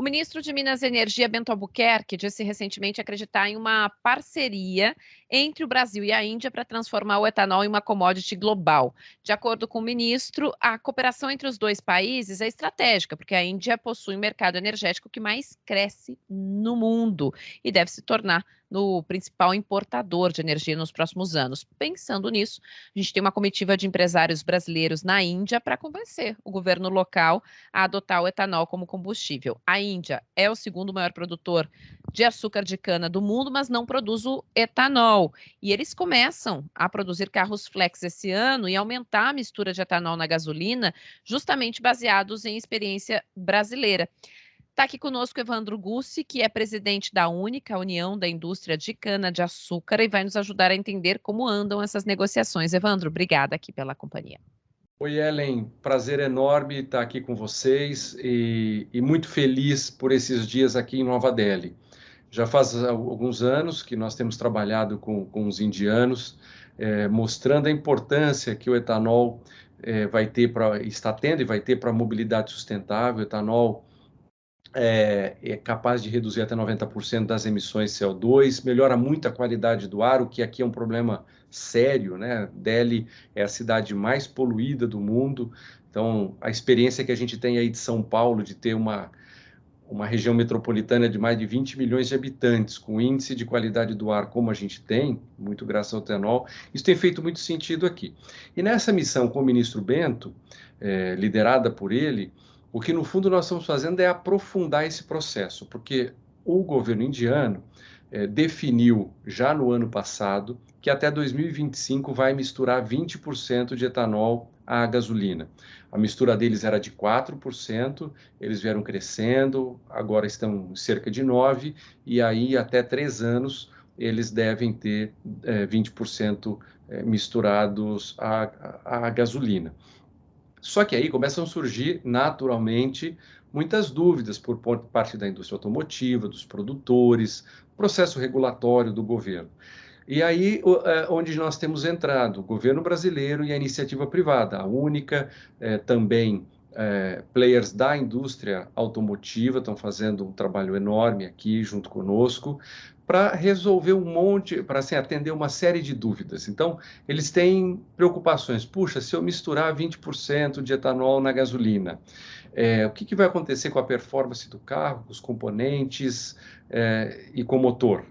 O ministro de Minas e Energia, Bento Albuquerque, disse recentemente acreditar em uma parceria entre o Brasil e a Índia para transformar o etanol em uma commodity global. De acordo com o ministro, a cooperação entre os dois países é estratégica, porque a Índia possui um mercado energético que mais cresce no mundo e deve se tornar no principal importador de energia nos próximos anos. Pensando nisso, a gente tem uma comitiva de empresários brasileiros na Índia para convencer o governo local a adotar o etanol como combustível. A Índia é o segundo maior produtor de açúcar de cana do mundo, mas não produz o etanol. E eles começam a produzir carros flex esse ano e aumentar a mistura de etanol na gasolina, justamente baseados em experiência brasileira. Está aqui conosco Evandro Gussi, que é presidente da Única, a União da Indústria de Cana-de-Açúcar, e vai nos ajudar a entender como andam essas negociações. Evandro, obrigada aqui pela companhia. Oi, Ellen, prazer enorme estar aqui com vocês e muito feliz por esses dias aqui em Nova Delhi. Já faz alguns anos que nós temos trabalhado com os indianos, mostrando a importância que o etanol está tendo e vai ter para a mobilidade sustentável. O etanol é capaz de reduzir até 90% das emissões de CO2, melhora muito a qualidade do ar, o que aqui é um problema sério, né? Delhi é a cidade mais poluída do mundo, então a experiência que a gente tem aí de São Paulo, de ter uma região metropolitana de mais de 20 milhões de habitantes, com índice de qualidade do ar como a gente tem, muito graças ao etanol, isso tem feito muito sentido aqui. E nessa missão com o ministro Bento, liderada por ele, o que no fundo nós estamos fazendo é aprofundar esse processo, porque o governo indiano definiu já no ano passado que até 2025 vai misturar 20% de etanol à gasolina. A mistura deles era de 4%, eles vieram crescendo, agora estão em cerca de 9%, e aí até 3 anos eles devem ter 20% misturados à gasolina. Só que aí começam a surgir naturalmente muitas dúvidas por parte da indústria automotiva, dos produtores, processo regulatório do governo. E aí, onde nós temos entrado, o governo brasileiro e a iniciativa privada, a Única, também players da indústria automotiva estão fazendo um trabalho enorme aqui junto conosco para resolver um monte, para assim, atender uma série de dúvidas. Então, eles têm preocupações. Puxa, se eu misturar 20% de etanol na gasolina, o que vai acontecer com a performance do carro, com os componentes e com o motor?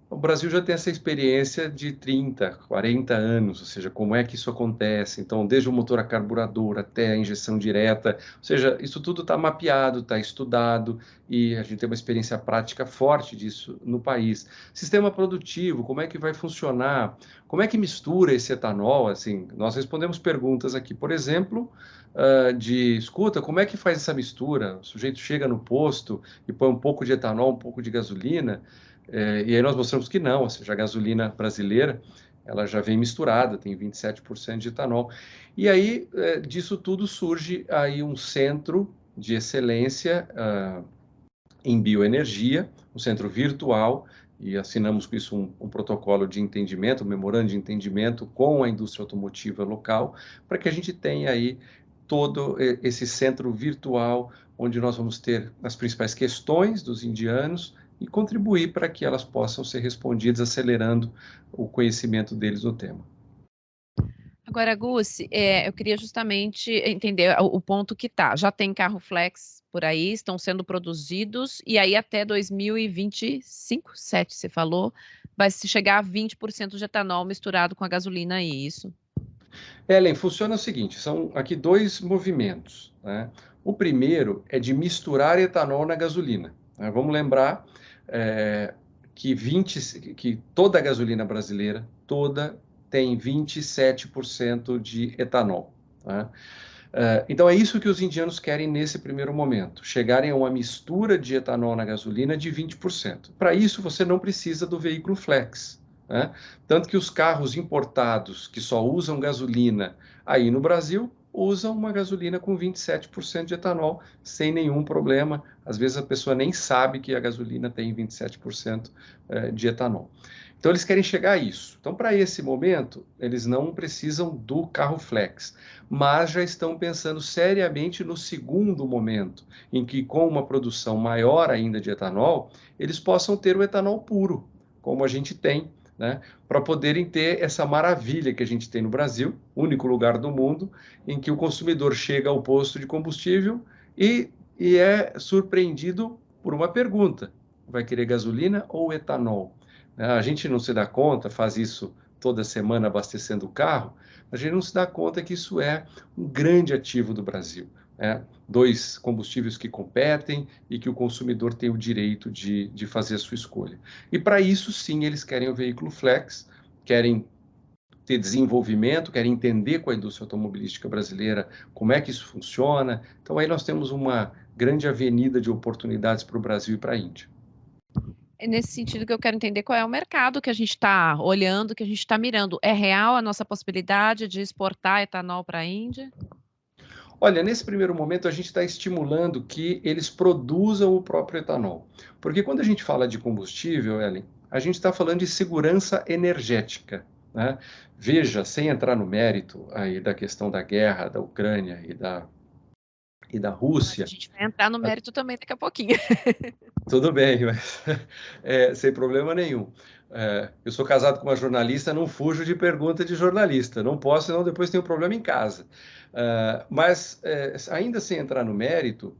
O Brasil já tem essa experiência de 30, 40 anos, ou seja, como é que isso acontece? Então, desde o motor a carburador até a injeção direta, ou seja, isso tudo está mapeado, está estudado e a gente tem uma experiência prática forte disso no país. Sistema produtivo, como é que vai funcionar? Como é que mistura esse etanol? Assim, nós respondemos perguntas aqui, por exemplo, escuta, como é que faz essa mistura? O sujeito chega no posto e põe um pouco de etanol, um pouco de gasolina. E aí nós mostramos que não, ou seja, a gasolina brasileira, ela já vem misturada, tem 27% de etanol. E aí, disso tudo surge aí um centro de excelência em bioenergia, um centro virtual, e assinamos com isso um protocolo de entendimento, um memorando de entendimento com a indústria automotiva local, para que a gente tenha aí todo esse centro virtual, onde nós vamos ter as principais questões dos indianos e contribuir para que elas possam ser respondidas, acelerando o conhecimento deles no tema. Agora, Gussi, eu queria justamente entender o ponto que tá. Já tem carro flex por aí, estão sendo produzidos, e aí até 2025, 7 você falou, vai se chegar a 20% de etanol misturado com a gasolina aí, isso? Ellen, funciona o seguinte, são aqui dois movimentos, né? O primeiro é de misturar etanol na gasolina, né? Vamos lembrar que toda a gasolina brasileira, toda, tem 27% de etanol, né? Então é isso que os indianos querem nesse primeiro momento, chegarem a uma mistura de etanol na gasolina de 20%. Para isso você não precisa do veículo flex, né? Tanto que os carros importados que só usam gasolina aí no Brasil usam uma gasolina com 27% de etanol sem nenhum problema. Às vezes a pessoa nem sabe que a gasolina tem 27% de etanol. Então, eles querem chegar a isso. Então, para esse momento, eles não precisam do carro flex, mas já estão pensando seriamente no segundo momento, em que, com uma produção maior ainda de etanol, eles possam ter o etanol puro, como a gente tem, né? Para poderem ter essa maravilha que a gente tem no Brasil, único lugar do mundo, em que o consumidor chega ao posto de combustível e é surpreendido por uma pergunta: vai querer gasolina ou etanol? A gente não se dá conta, faz isso toda semana abastecendo o carro, a gente não se dá conta que isso é um grande ativo do Brasil, né? Dois combustíveis que competem e que o consumidor tem o direito de fazer a sua escolha. E para isso, sim, eles querem o veículo flex, querem ter desenvolvimento, querem entender com a indústria automobilística brasileira como é que isso funciona. Então, aí nós temos uma grande avenida de oportunidades para o Brasil e para a Índia. É nesse sentido que eu quero entender qual é o mercado que a gente está olhando, que a gente está mirando. É real a nossa possibilidade de exportar etanol para a Índia? Olha, nesse primeiro momento, a gente está estimulando que eles produzam o próprio etanol. Porque quando a gente fala de combustível, Ellen, a gente está falando de segurança energética, né? Veja, sem entrar no mérito aí da questão da guerra da Ucrânia e da Mas a Rússia, gente vai entrar no mérito também daqui a pouquinho. tudo bem, mas sem problema nenhum. Eu sou casado com uma jornalista, não fujo de pergunta de jornalista. Não posso, senão depois tenho um problema em casa. Mas, ainda sem entrar no mérito,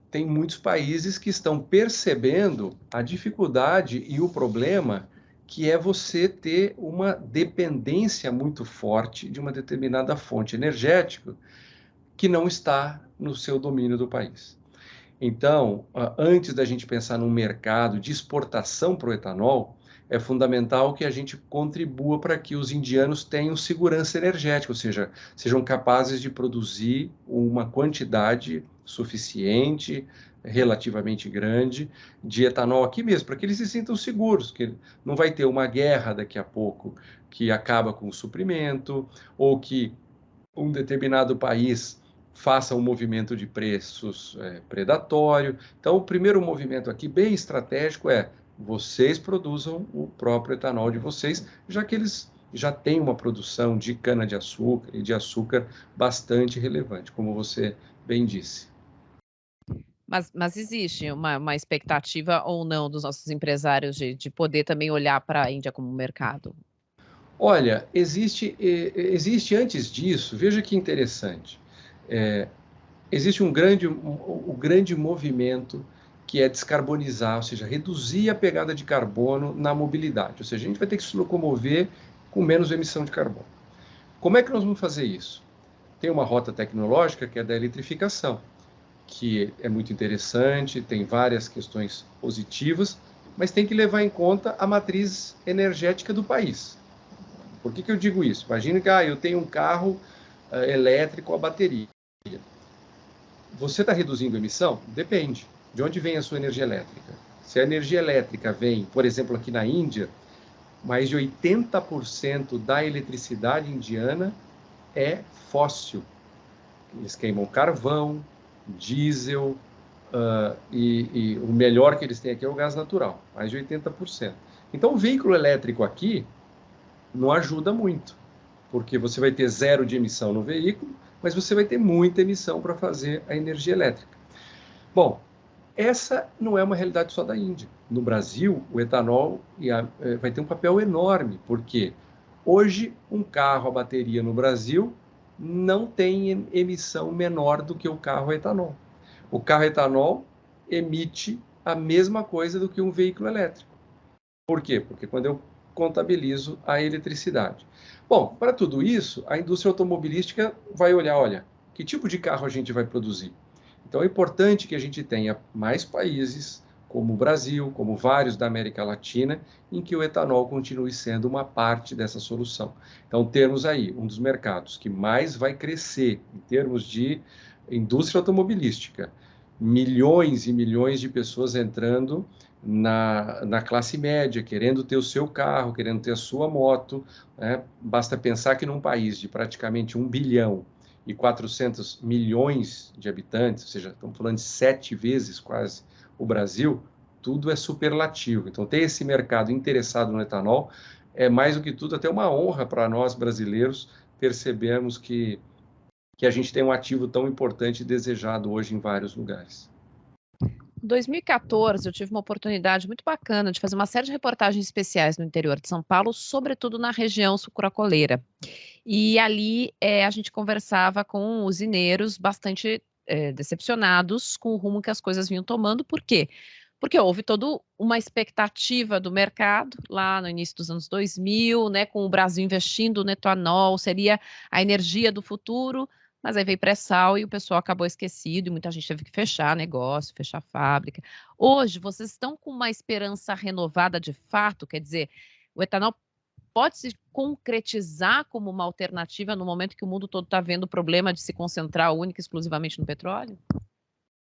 tem muitos países que estão percebendo a dificuldade e o problema que é você ter uma dependência muito forte de uma determinada fonte energética que não está no seu domínio do país. Então, antes da gente pensar num mercado de exportação para o etanol, é fundamental que a gente contribua para que os indianos tenham segurança energética, ou seja, sejam capazes de produzir uma quantidade suficiente, relativamente grande, de etanol aqui mesmo, para que eles se sintam seguros, que não vai ter uma guerra daqui a pouco que acaba com o suprimento, ou que um determinado país faça um movimento de preços predatório. Então, o primeiro movimento aqui, bem estratégico, é vocês produzam o próprio etanol de vocês, já que eles já têm uma produção de cana-de-açúcar e de açúcar bastante relevante, como você bem disse. Mas existe uma expectativa ou não dos nossos empresários de poder também olhar para a Índia como mercado? Olha, existe antes disso, veja que interessante. É, existe um grande movimento que é descarbonizar, ou seja, reduzir a pegada de carbono na mobilidade. Ou seja, a gente vai ter que se locomover com menos emissão de carbono. Como é que nós vamos fazer isso? Tem uma rota tecnológica que é da eletrificação, que é muito interessante, tem várias questões positivas, mas tem que levar em conta a matriz energética do país. Por que eu digo isso? Imagina que eu tenho um carro elétrico a bateria. Você está reduzindo a emissão? Depende. De onde vem a sua energia elétrica? Se a energia elétrica vem, por exemplo, aqui na Índia, mais de 80% da eletricidade indiana é fóssil. Eles queimam carvão, diesel, e o melhor que eles têm aqui é o gás natural, mais de 80%. Então, o veículo elétrico aqui não ajuda muito, porque você vai ter zero de emissão no veículo, mas você vai ter muita emissão para fazer a energia elétrica. Bom, essa não é uma realidade só da Índia. No Brasil, o etanol vai ter um papel enorme, porque hoje um carro a bateria no Brasil não tem emissão menor do que o carro a etanol. O carro a etanol emite a mesma coisa do que um veículo elétrico. Por quê? Porque quando eu contabilizo a eletricidade. Bom, para tudo isso, a indústria automobilística vai olhar, olha, que tipo de carro a gente vai produzir? Então é importante que a gente tenha mais países, como o Brasil, como vários da América Latina, em que o etanol continue sendo uma parte dessa solução. Então temos aí um dos mercados que mais vai crescer em termos de indústria automobilística. Milhões e milhões de pessoas entrando na classe média, querendo ter o seu carro, querendo ter a sua moto, né? Basta pensar que num país de praticamente 1,4 bilhão de habitantes, ou seja, estamos falando de 7 vezes quase o Brasil, tudo é superlativo. Então, ter esse mercado interessado no etanol é, mais do que tudo, até uma honra para nós brasileiros percebermos que a gente tem um ativo tão importante e desejado hoje em vários lugares. Em 2014, eu tive uma oportunidade muito bacana de fazer uma série de reportagens especiais no interior de São Paulo, sobretudo na região sucrocoleira. E ali, a gente conversava com usineiros bastante, decepcionados com o rumo que as coisas vinham tomando. Por quê? Porque houve toda uma expectativa do mercado lá no início dos anos 2000, né, com o Brasil investindo no etanol, seria a energia do futuro, mas aí veio pré-sal e o pessoal acabou esquecido e muita gente teve que fechar negócio, fechar fábrica. Hoje, vocês estão com uma esperança renovada de fato? Quer dizer, o etanol pode se concretizar como uma alternativa no momento que o mundo todo está vendo o problema de se concentrar única e exclusivamente no petróleo?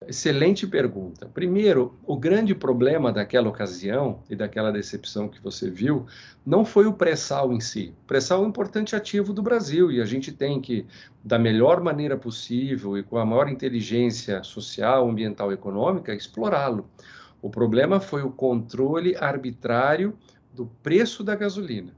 Excelente pergunta. Primeiro, o grande problema daquela ocasião e daquela decepção que você viu não foi o pré-sal em si. O pré-sal é um importante ativo do Brasil e a gente tem que, da melhor maneira possível e com a maior inteligência social, ambiental e econômica, explorá-lo. O problema foi o controle arbitrário do preço da gasolina.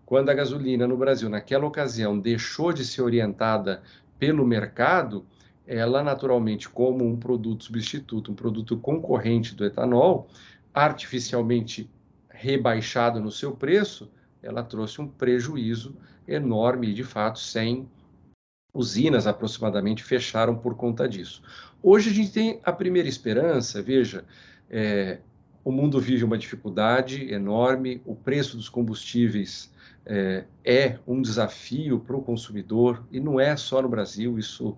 Quando a gasolina no Brasil, naquela ocasião, deixou de ser orientada pelo mercado, ela naturalmente, como um produto substituto, um produto concorrente do etanol, artificialmente rebaixado no seu preço, ela trouxe um prejuízo enorme e, de fato, 100 usinas aproximadamente fecharam por conta disso. Hoje a gente tem a primeira esperança, veja, o mundo vive uma dificuldade enorme, o preço dos combustíveis é um desafio para o consumidor, e não é só no Brasil, isso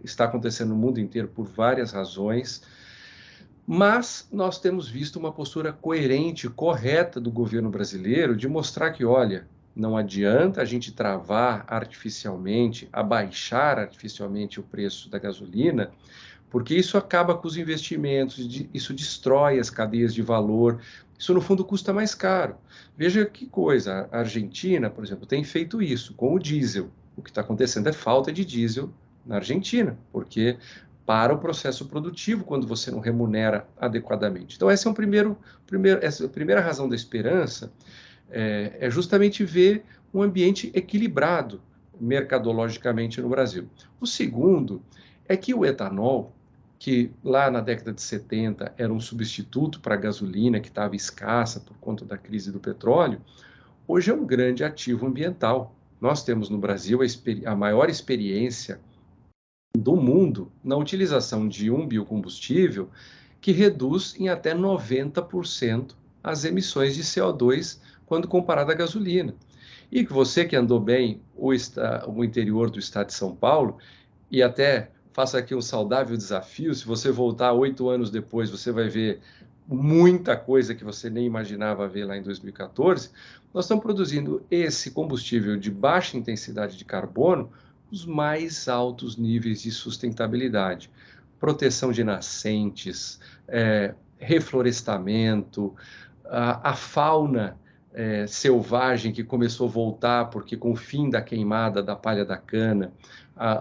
está acontecendo no mundo inteiro por várias razões, mas nós temos visto uma postura coerente, correta do governo brasileiro de mostrar que, olha, não adianta a gente travar artificialmente, abaixar artificialmente o preço da gasolina, porque isso acaba com os investimentos, isso destrói as cadeias de valor, isso no fundo custa mais caro. Veja que coisa, a Argentina, por exemplo, tem feito isso com o diesel. O que está acontecendo é falta de diesel na Argentina, porque para o processo produtivo quando você não remunera adequadamente. Então, essa a primeira razão da esperança é justamente ver um ambiente equilibrado mercadologicamente no Brasil. O segundo é que o etanol, que lá na década de 70 era um substituto para a gasolina que estava escassa por conta da crise do petróleo, hoje é um grande ativo ambiental. Nós temos no Brasil a maior experiência do mundo na utilização de um biocombustível que reduz em até 90% as emissões de CO2 quando comparado à gasolina. E que você que andou bem o interior do estado de São Paulo, e até faça aqui um saudável desafio, se você voltar 8 anos depois, você vai ver muita coisa que você nem imaginava ver lá em 2014, nós estamos produzindo esse combustível de baixa intensidade de carbono, os mais altos níveis de sustentabilidade. Proteção de nascentes, reflorestamento, a fauna selvagem que começou a voltar porque com o fim da queimada da palha da cana,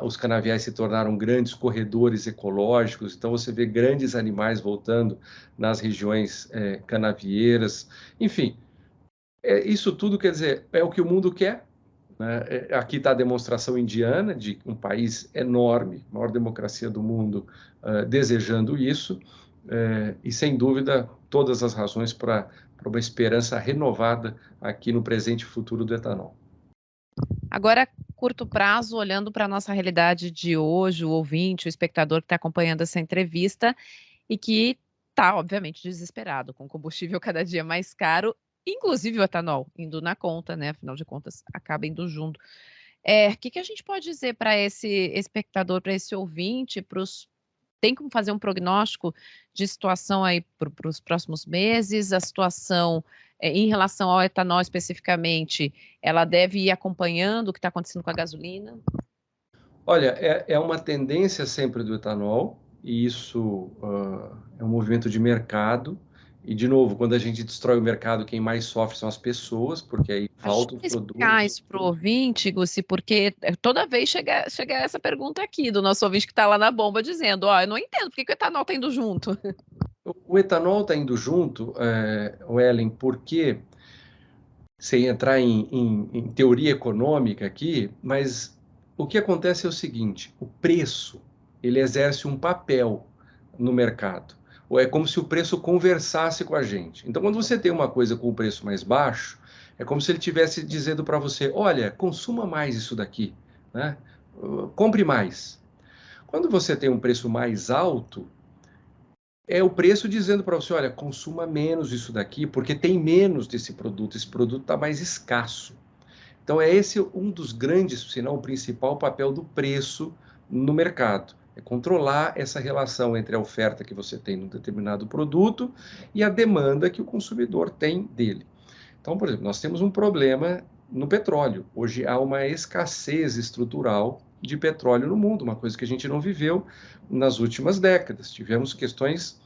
os canaviais se tornaram grandes corredores ecológicos, então você vê grandes animais voltando nas regiões canavieiras, enfim, isso tudo quer dizer, é o que o mundo quer, né? Aqui está a demonstração indiana de um país enorme, maior democracia do mundo, desejando isso, e sem dúvida todas as razões para uma esperança renovada aqui no presente e futuro do etanol. Agora, curto prazo, olhando para a nossa realidade de hoje, o ouvinte, o espectador que está acompanhando essa entrevista e que está, obviamente, desesperado, com o combustível cada dia mais caro, inclusive o etanol indo na conta, né? Afinal de contas, acaba indo junto. Que a gente pode dizer para esse espectador, para esse ouvinte, tem como fazer um prognóstico de situação aí para os próximos meses? A situação, em relação ao etanol especificamente, ela deve ir acompanhando o que está acontecendo com a gasolina? Olha, é uma tendência sempre do etanol, e isso é um movimento de mercado. E, de novo, quando a gente destrói o mercado, quem mais sofre são as pessoas, porque aí faltam os Ajuda a explicar produtos. isso para o ouvinte, Gussi, porque toda vez chega essa pergunta aqui do nosso ouvinte que está lá na bomba dizendo: "Ó, eu não entendo por que que o etanol está indo junto". O etanol está indo junto, Ellen, porque, sem entrar em teoria econômica aqui, mas o que acontece é o seguinte: o preço ele exerce um papel no mercado. Ou é como se o preço conversasse com a gente. Então, quando você tem uma coisa com o preço mais baixo, é como se ele estivesse dizendo para você: olha, consuma mais isso daqui, né? Compre mais. Quando você tem um preço mais alto, é o preço dizendo para você: olha, consuma menos isso daqui, porque tem menos desse produto, esse produto está mais escasso. Então, é esse um dos grandes, se não o principal papel do preço no mercado. É controlar essa relação entre a oferta que você tem num determinado produto e a demanda que o consumidor tem dele. Então, por exemplo, nós temos um problema no petróleo. Hoje há uma escassez estrutural de petróleo no mundo, uma coisa que a gente não viveu nas últimas décadas. Tivemos questões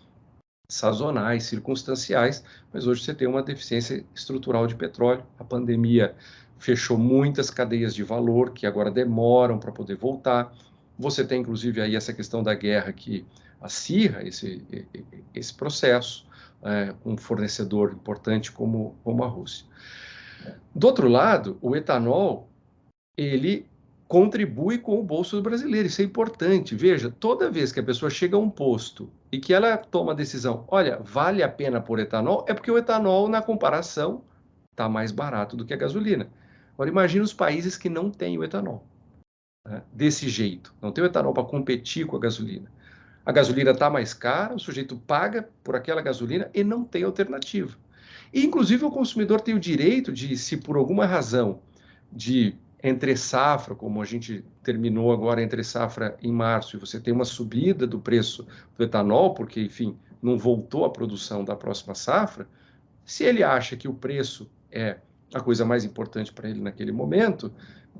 sazonais, circunstanciais, mas hoje você tem uma deficiência estrutural de petróleo. A pandemia fechou muitas cadeias de valor que agora demoram para poder voltar. Você tem, inclusive, aí essa questão da guerra que acirra esse processo, um fornecedor importante como a Rússia. Do outro lado, o etanol, ele contribui com o bolso do brasileiro. Isso é importante. Veja, toda vez que a pessoa chega a um posto e que ela toma a decisão, olha, vale a pena pôr etanol, é porque o etanol, na comparação, está mais barato do que a gasolina. Agora, imagine os países que não têm o etanol, né? Desse jeito. Não tem o etanol para competir com a gasolina. A gasolina está mais cara, o sujeito paga por aquela gasolina e não tem alternativa. E, inclusive, o consumidor tem o direito de, se por alguma razão de entre safra, como a gente terminou agora entre safra em março, e você tem uma subida do preço do etanol, porque, enfim, não voltou a produção da próxima safra, se ele acha que o preço é a coisa mais importante para ele naquele momento,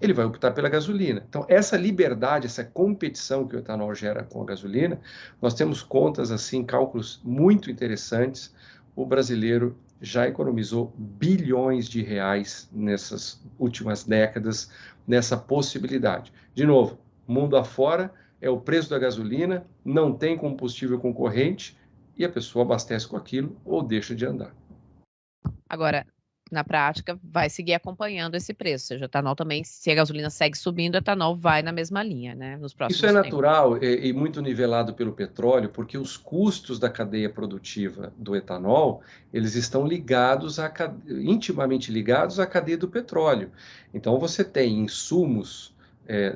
ele vai optar pela gasolina. Então, essa liberdade, essa competição que o etanol gera com a gasolina, nós temos contas assim, cálculos muito interessantes. O brasileiro já economizou bilhões de reais nessas últimas décadas, nessa possibilidade. De novo, mundo afora, é o preço da gasolina, não tem combustível concorrente e a pessoa abastece com aquilo ou deixa de andar. Agora, na prática, vai seguir acompanhando esse preço, ou seja, o etanol também, se a gasolina segue subindo, o etanol vai na mesma linha, né, nos Isso é próximos tempos. natural e muito nivelado pelo petróleo, porque os custos da cadeia produtiva do etanol, eles estão ligados intimamente ligados à cadeia do petróleo. Então, você tem insumos,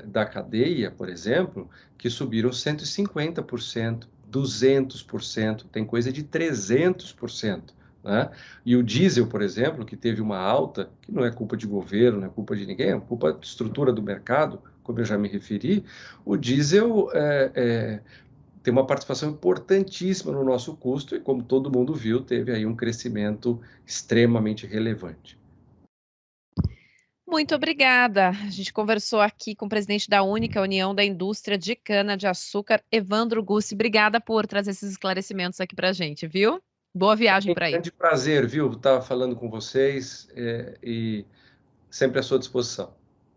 da cadeia, por exemplo, que subiram 150%, 200%, tem coisa de 300%, né? E o diesel, por exemplo, que teve uma alta, que não é culpa de governo, não é culpa de ninguém, é culpa da estrutura do mercado, como eu já me referi. O diesel tem uma participação importantíssima no nosso custo e, como todo mundo viu, teve aí um crescimento extremamente relevante. Muito obrigada. A gente conversou aqui com o presidente da Única União da Indústria de Cana-de-Açúcar, Evandro Gussi. Obrigada por trazer esses esclarecimentos aqui para a gente, viu? Boa viagem para aí. Grande prazer, viu, estar falando com vocês, e sempre à sua disposição.